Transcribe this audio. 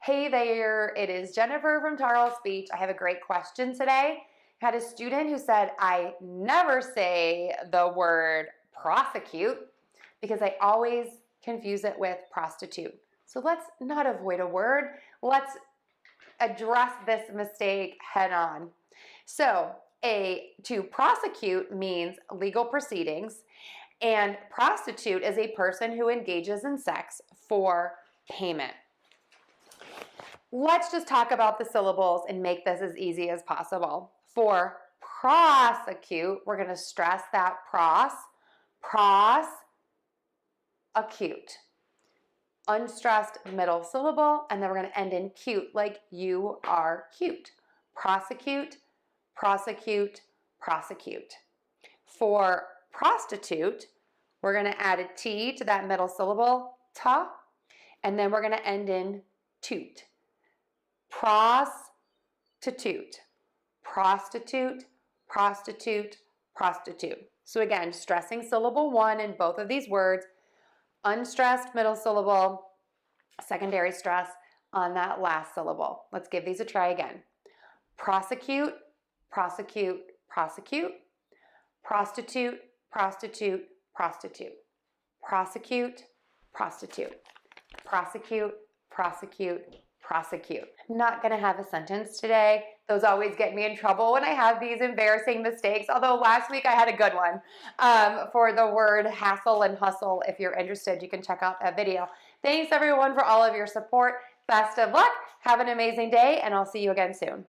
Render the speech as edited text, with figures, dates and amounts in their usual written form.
Hey there, it is Jennifer from Tarle Speech. I have a great question today. I had a student who said, I never say the word prosecute because I always confuse it with prostitute. So let's not avoid a word. Let's address this mistake head on. So to prosecute means legal proceedings, and prostitute is a person who engages in sex for payment. Let's just talk about the syllables and make this as easy as possible. For prosecute, we're going to stress that prosecute. Unstressed middle syllable, and then we're going to end in cute, like you are cute. Prosecute, prosecute, prosecute. For prostitute, we're going to add a T to that middle syllable, ta, and then we're going to end in toot. Prostitute, prostitute, prostitute, prostitute. So again, stressing syllable 1 in both of these words, unstressed middle syllable, secondary stress on that last syllable. Let's give these a try again. Prosecute, prosecute, prosecute. Prostitute, prostitute, prostitute. Prosecute, prostitute. Prosecute, prosecute, prosecute. I'm not going to have a sentence today. Those always get me in trouble when I have these embarrassing mistakes, although last week I had a good one for the word hassle and hustle. If you're interested, you can check out that video. Thanks everyone for all of your support. Best of luck. Have an amazing day, and I'll see you again soon.